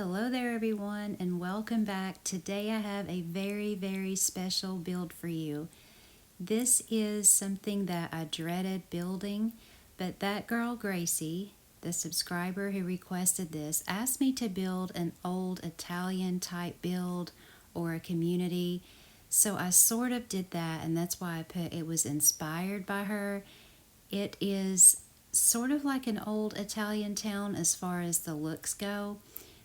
Hello there, everyone, and welcome back. Today I have a very special build for you. This is something that I dreaded building, but that girl Gracie, the subscriber who requested this, asked me to build an old Italian type build or a community. So I sort of did that, and that's why I put it was inspired by her. It is sort of like an old Italian town as far as the looks go,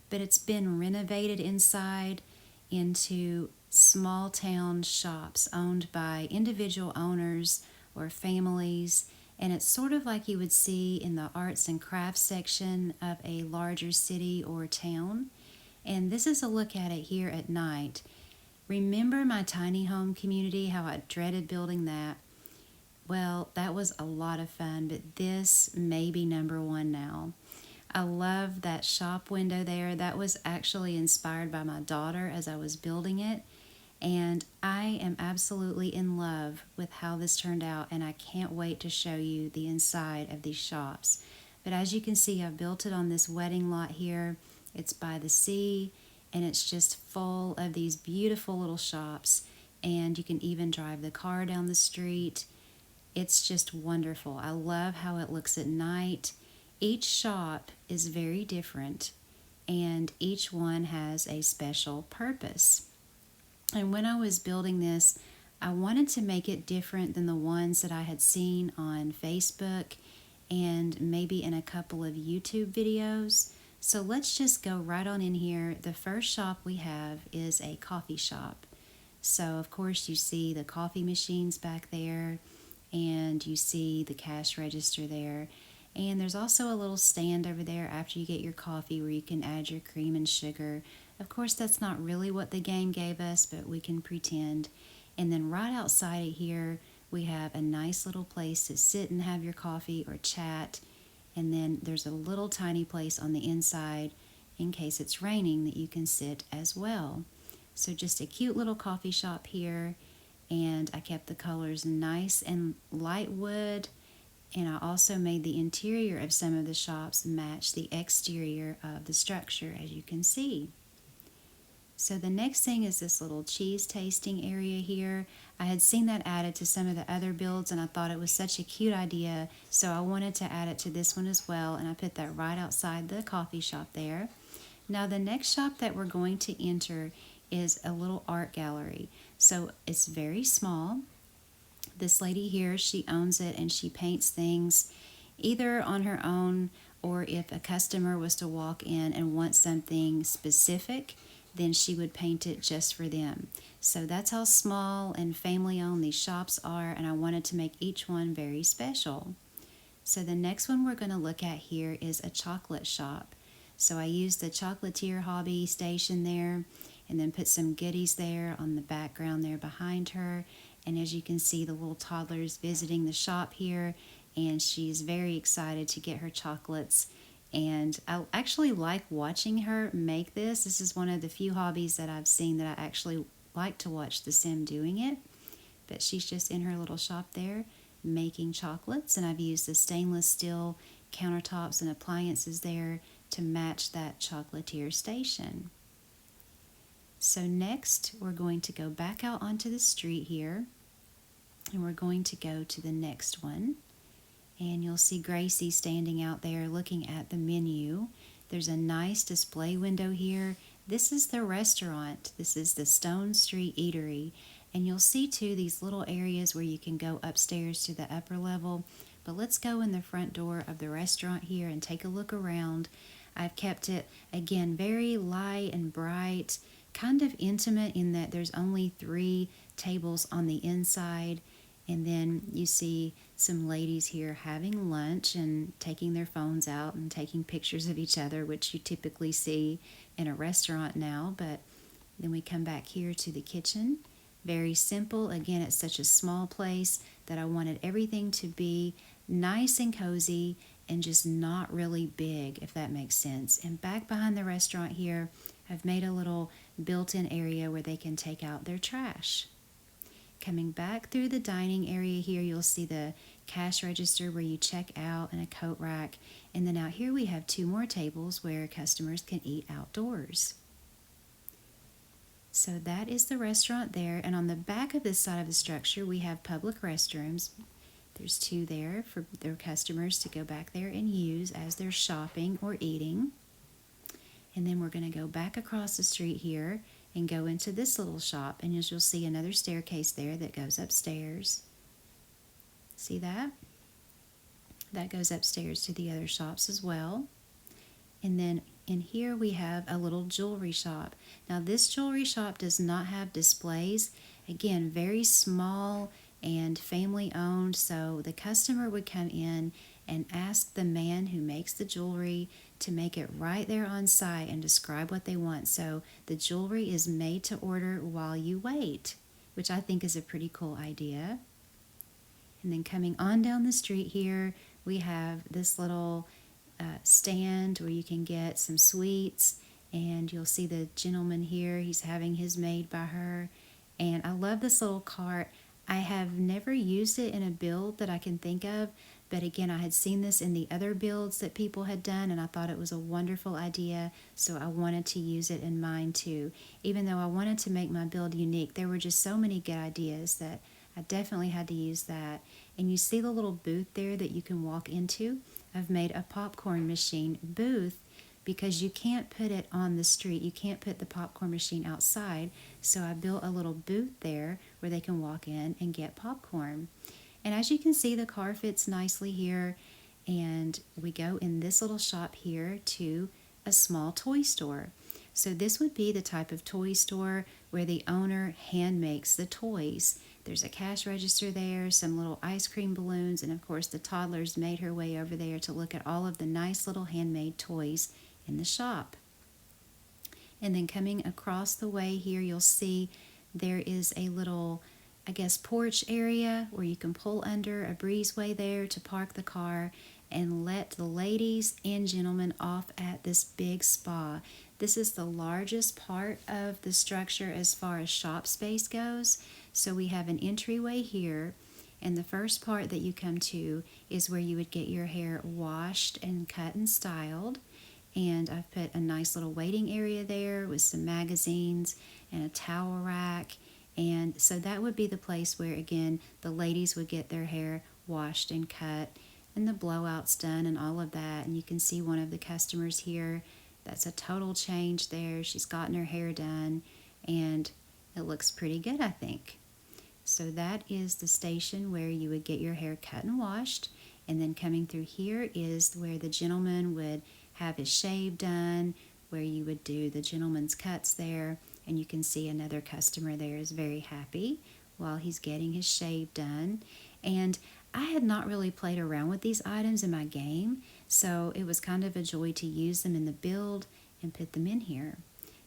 but it's been renovated inside into small town shops owned by individual owners or families. And it's sort of like you would see in the arts and crafts section of a larger city or town. And this is a look at it here at night. Remember my tiny home community, how I dreaded building that? Well, that was a lot of fun, but this may be number one now. I love that shop window there. That was actually inspired by my daughter as I was building it. And I am absolutely in love with how this turned out, and I can't wait to show you the inside of these shops. But as you can see, I've built it on this wedding lot here. It's by the sea, and it's just full of these beautiful little shops. And you can even drive the car down the street. It's just wonderful. I love how it looks at night. Each shop is very different, and each one has a special purpose. And when I was building this, I wanted to make it different than the ones that I had seen on Facebook and maybe in a couple of YouTube videos. So let's just go right on in here. The first shop we have is a coffee shop. So of course you see the coffee machines back there, and you see the cash register there. And there's also a little stand over there after you get your coffee where you can add your cream and sugar. Of course, that's not really what the game gave us, but we can pretend. And then right outside of here, we have a nice little place to sit and have your coffee or chat. And then there's a little tiny place on the inside in case it's raining that you can sit as well. So just a cute little coffee shop here. And I kept the colors nice and light wood. And I also made the interior of some of the shops match the exterior of the structure, as you can see. So the next thing is this little cheese tasting area here. I had seen that added to some of the other builds, and I thought it was such a cute idea, so I wanted to add it to this one as well, and I put that right outside the coffee shop there. Now the next shop that we're going to enter is a little art gallery. So it's very small. This lady here, she owns it, and she paints things either on her own, or if a customer was to walk in and want something specific, then she would paint it just for them. So that's how small and family owned these shops are, and I wanted to make each one very special. So the next one we're going to look at here is a chocolate shop. So I used the chocolatier hobby station there, and then put some goodies there on the background there behind her. And as you can see, the little toddler is visiting the shop here, and she's very excited to get her chocolates. And I actually like watching her make this. This is one of the few hobbies that I've seen that I actually like to watch the sim doing it. But she's just in her little shop there making chocolates, and I've used the stainless steel countertops and appliances there to match that chocolatier station. So next, we're going to go back out onto the street here, and we're going to go to the next one. And you'll see Gracie standing out there looking at the menu. There's a nice display window here. This is the restaurant. This is the Stone Street Eatery. And you'll see too these little areas where you can go upstairs to the upper level. But let's go in the front door of the restaurant here and take a look around. I've kept it, again, very light and bright, kind of intimate in that there's only 3 tables on the inside. And then you see some ladies here having lunch and taking their phones out and taking pictures of each other, which you typically see in a restaurant now. But then we come back here to the kitchen. Very simple. Again, it's such a small place that I wanted everything to be nice and cozy and just not really big, if that makes sense. And back behind the restaurant here, I've made a little built-in area where they can take out their trash. Coming back through the dining area here, you'll see the cash register where you check out and a coat rack. And then out here we have 2 more tables where customers can eat outdoors. So that is the restaurant there. And on the back of this side of the structure, we have public restrooms. There's 2 there for their customers to go back there and use as they're shopping or eating. And then we're going to go back across the street here and go into this little shop, and as you'll see, another staircase there that goes upstairs. See that? That goes upstairs to the other shops as well. And then in here we have a little jewelry shop. Now this jewelry shop does not have displays. Again, very small and family owned, so the customer would come in and ask the man who makes the jewelry to make it right there on site and describe what they want. So the jewelry is made to order while you wait, which I think is a pretty cool idea. And then coming on down the street here, we have this little stand where you can get some sweets, and you'll see the gentleman here, he's having his made by her. And I love this little cart. I have never used it in a build that I can think of, but again, I had seen this in the other builds that people had done, and I thought it was a wonderful idea, so I wanted to use it in mine too. Even though I wanted to make my build unique, there were just so many good ideas that I definitely had to use that. And you see the little booth there that you can walk into? I've made a popcorn machine booth because you can't put it on the street. You can't put the popcorn machine outside, so I built a little booth there where they can walk in and get popcorn. And as you can see, the car fits nicely here, and we go in this little shop here to a small toy store. So this would be the type of toy store where the owner hand makes the toys. There's a cash register there, some little ice cream balloons, and of course the toddlers made her way over there to look at all of the nice little handmade toys in the shop. And then coming across the way here, you'll see there is a little, I guess, porch area where you can pull under a breezeway there to park the car and let the ladies and gentlemen off at this big spa. This is the largest part of the structure as far as shop space goes. So we have an entryway here, and the first part that you come to is where you would get your hair washed and cut and styled. And I've put a nice little waiting area there with some magazines and a towel rack. And so that would be the place where, again, the ladies would get their hair washed and cut and the blowouts done and all of that. And you can see one of the customers here. That's a total change there. She's gotten her hair done, and it looks pretty good, I think. So that is the station where you would get your hair cut and washed. And then coming through here is where the gentleman would have his shave done, where you would do the gentleman's cuts there. And you can see another customer there is very happy while he's getting his shave done. And I had not really played around with these items in my game, so it was kind of a joy to use them in the build and put them in here.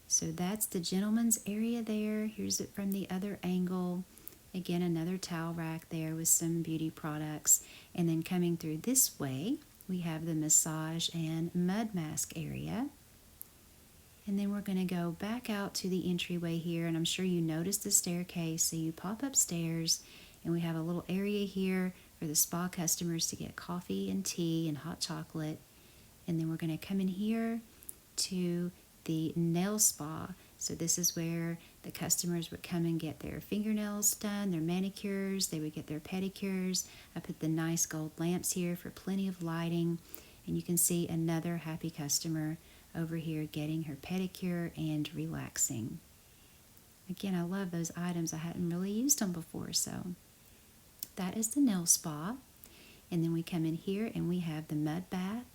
So that's the gentleman's area there. Here's it from the other angle. Again, another towel rack there with some beauty products. And then coming through this way, we have the massage and mud mask area. And then we're going to go back out to the entryway here, and I'm sure you noticed the staircase. So you pop upstairs, and we have a little area here for the spa customers to get coffee and tea and hot chocolate. And then we're going to come in here to the nail spa. So this is where the customers would come and get their fingernails done, their manicures, they would get their pedicures. I put the nice gold lamps here for plenty of lighting. And you can see another happy customer over here getting her pedicure and relaxing. Again, I love those items. I hadn't really used them before, so that is the nail spa. And then we come in here and we have the mud bath,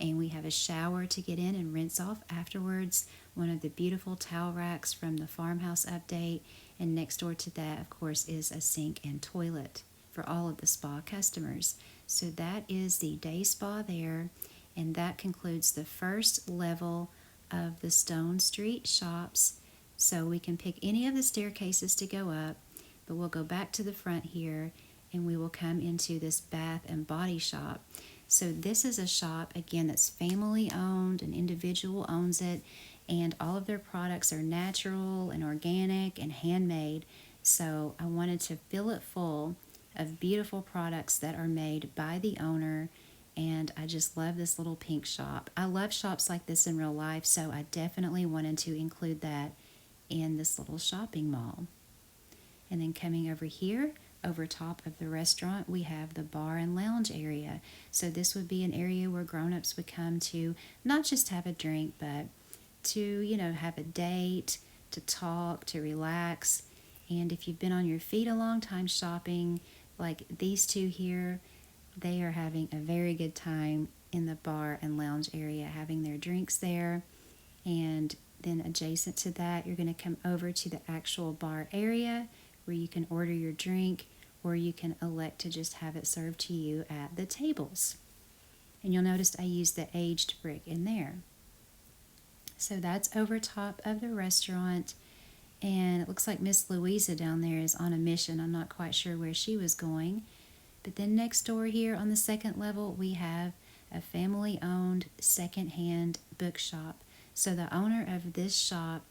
and we have a shower to get in and rinse off afterwards. One of the beautiful towel racks from the farmhouse update, and next door to that, of course, is a sink and toilet for all of the spa customers. So that is the day spa there, and that concludes the first level of the Stone Street shops. So we can pick any of the staircases to go up, but we'll go back to the front here and we will come into this bath and body shop. So this is a shop, again, that's family owned, an individual owns it, and all of their products are natural and organic and handmade. So I wanted to fill it full of beautiful products that are made by the owner. And I just love this little pink shop. I love shops like this in real life, so I definitely wanted to include that in this little shopping mall. And then coming over here, over top of the restaurant, we have the bar and lounge area. So this would be an area where grown-ups would come to not just have a drink, but to, have a date, to talk, to relax. And if you've been on your feet a long time shopping, like these two here, they are having a very good time in the bar and lounge area, having their drinks there. And then adjacent to that, you're going to come over to the actual bar area where you can order your drink, or you can elect to just have it served to you at the tables. And you'll notice I used the aged brick in there. So that's over top of the restaurant. And it looks like Miss Louisa down there is on a mission. I'm not quite sure where she was going. But then next door here on the second level, we have a family-owned second-hand bookshop. So the owner of this shop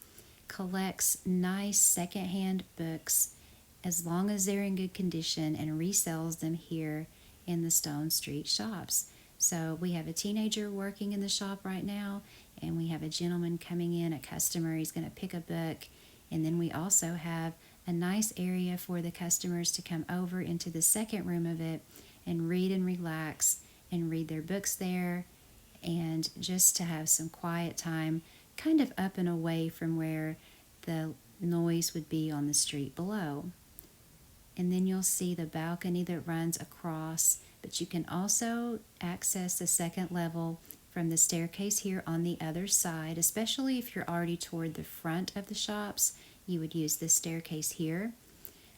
collects nice second-hand books as long as they're in good condition and resells them here in the Stone Street shops. So we have a teenager working in the shop right now, and we have a gentleman coming in, a customer. He's going to pick a book. And then we also have a nice area for the customers to come over into the second room of it and read and relax and read their books there, and just to have some quiet time kind of up and away from where the noise would be on the street below. And then you'll see the balcony that runs across, but you can also access the second level from the staircase here on the other side, especially if you're already toward the front of the shops. You would use this staircase here.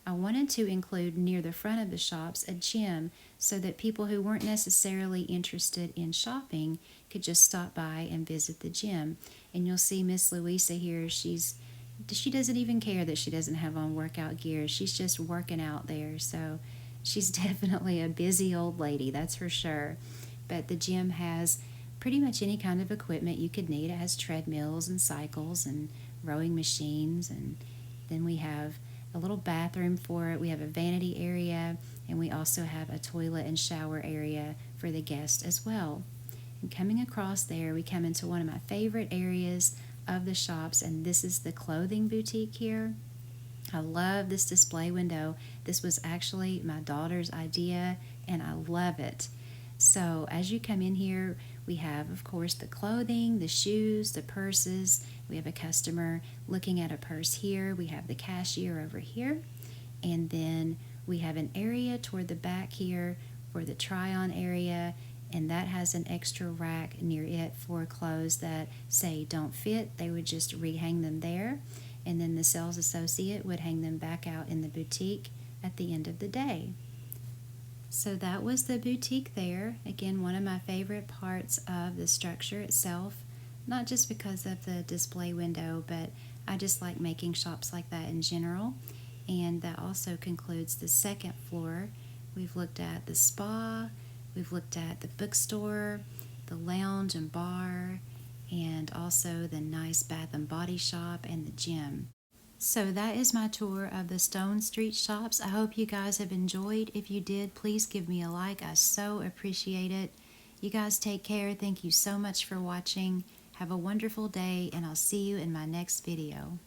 I wanted to include near the front of the shops a gym so that people who weren't necessarily interested in shopping could just stop by and visit the gym. And you'll see Miss Louisa here, she doesn't even care that she doesn't have on workout gear. She's just working out there. So she's definitely a busy old lady, that's for sure. But the gym has pretty much any kind of equipment you could need. It has treadmills and cycles and rowing machines, and then we have a little bathroom for it. We have a vanity area, and we also have a toilet and shower area for the guests as well. And coming across there, we come into one of my favorite areas of the shops, and this is the clothing boutique here. I love this display window. This was actually my daughter's idea, and I love it. So as you come in here, we have, of course, the clothing, the shoes, the purses. We have a customer looking at a purse here. We have the cashier over here. And then we have an area toward the back here for the try-on area, and that has an extra rack near it for clothes that, say, don't fit. They would just rehang them there, and then the sales associate would hang them back out in the boutique at the end of the day. So that was the boutique there. Again, one of my favorite parts of the structure itself, not just because of the display window, but I just like making shops like that in general. And that also concludes the second floor. We've looked at the spa, we've looked at the bookstore, the lounge and bar, and also the nice bath and body shop and the gym. So that is my tour of the Stone Street shops. I hope you guys have enjoyed. If you did, please give me a like. I so appreciate it. You guys take care. Thank you so much for watching. Have a wonderful day, and I'll see you in my next video.